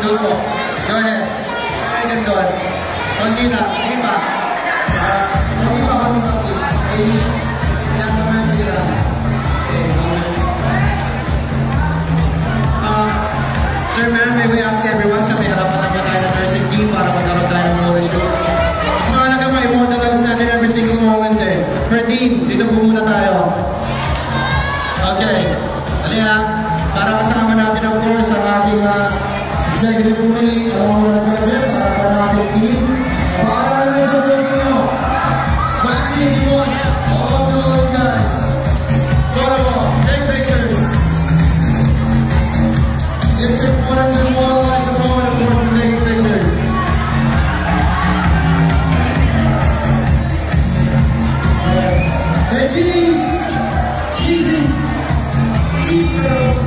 grupo. Go ahead. Very good. Konti na. Sige pa. Konti pa kami pa, please. Ladies, gentlemen, sige lang. Sir, ma'am, may we ask everyone sa may harapan lang ba tayo ng nursing team para magkaroon tayo ng photo shoot? Mas mahalaga ma-immortalize natin every single moment eh. Per team, dito po muna tayo. Okay. Dali ha. Para kasama natin of course ang ating executive committee, along with the judges, sa harapan ng ating team. Pakakalize ang first nyo. Quickly, if you want. All of you guys. Photo, take pictures. It's important to immortalize the moment, of course, to take pictures. Hey, cheese! Easy! Cheese girls!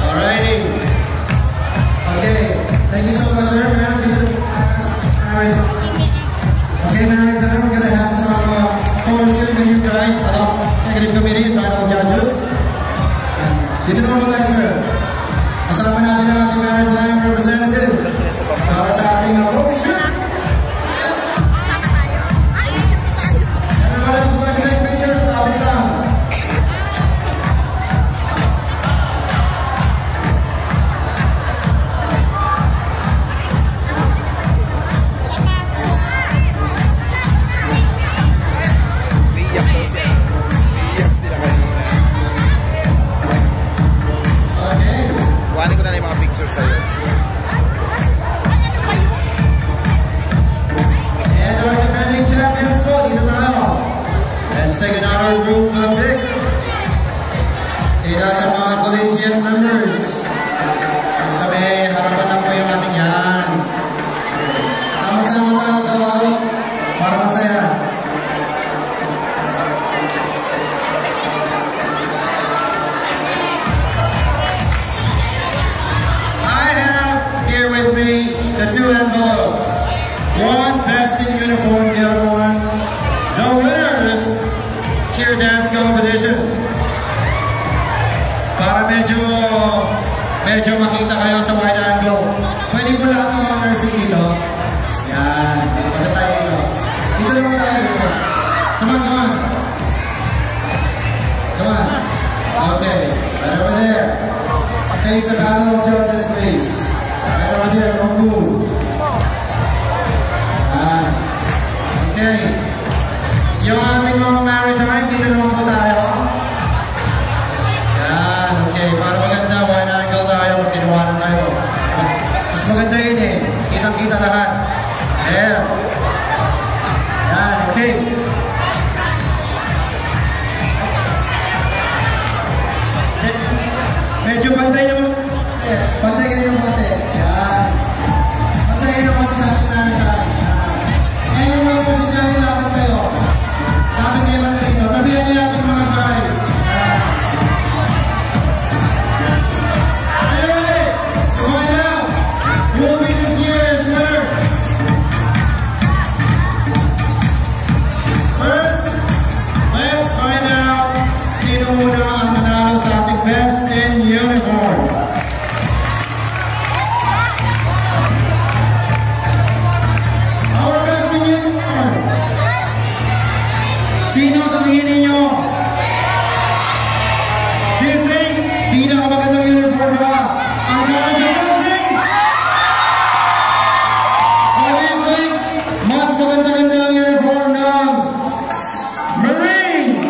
Alrighty. Okay. Thank you so much, sir. Okay, now we're going to have some photo shoot with you guys, executive committee, panel judges. Dito naman tayo, sir. Kasama natin ang ating maritime representative para sa ating photo shoot. Everybody who's going to take pictures, stop it down. Kuhanin ko na yung mga pictures sa'yo. And our defending champions po, dito tayo. And second hour group pick. Lahat ng mga collegiate members. Sa may harapan lang po yung ating yan. Sama-sama tayo sa laro para masaya. With me, the two envelopes. One, best in uniform, the other one, no winners, cheer dance competition. Para medyo makita kayo sa wide angle. Pwede po lang ang mga nursing dito. Yan, dito tayo dito. Dito naman tayo dito. Come on, come on. Come on. Okay, right over there. Face the panel of judges, please. Right over there, don't move. Okay. Yung ating mga maritime, dito naman po tayo. Yan, okay. Para maganda, wide angle tayo. Tinuwanan tayo. Mas maganda yun eh. Kitang-kita lahat. There. Yan, okay. Medyo pantay yung pantay kayo yung konti. Yan. Pantay kayo yung konti sa ating maritime. Yan yung mga posisyonin lapit kayo. Lapit kayo lang rito. Tabihan niyo natin mga guys. Anyway, to find out who will be this year's winner. First, let's find out sino muna ang manalo sa ating best in uniform. Sino sa tingin ninyo? Do you think pinakamagandang uniform ba ang College of Nursing? Or do you think mas maganda-ganda ang uniform ng Marines?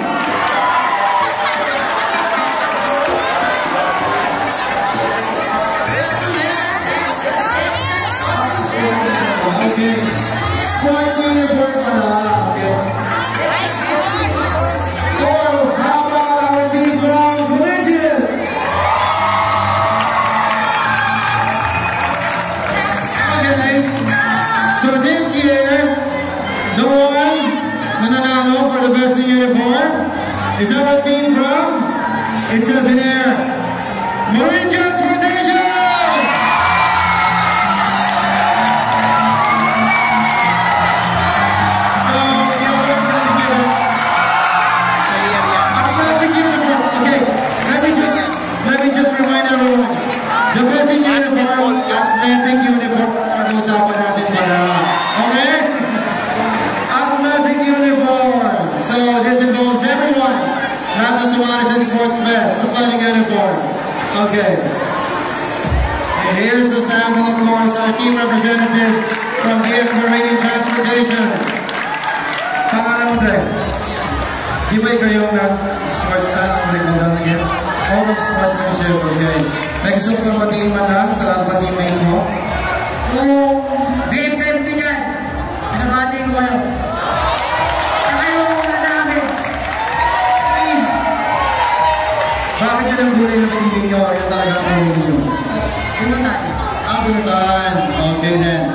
Okay. Sports uniform pa na. Okay. So this year, the one nananalo for the best in uniform is our team from, it says in here, Marine Transportation! flooding uniform. Okay. And here's the sample, of course, our team representative from BS Marine Transportation. Pangalan mo, Dre? Di ba ikaw yung sports ka? Ako recall that again. All of sportsmanship, okay. May gusto ko batiin man lang sa lahat ng teammates mo? Kung BSM yan, nabati ko kayo. Saka yung mga namin. Bakit yun ang gulay na pinili nyo? Yung talaga ang pinili nyo? Bunutan. Bunutan. Okay then.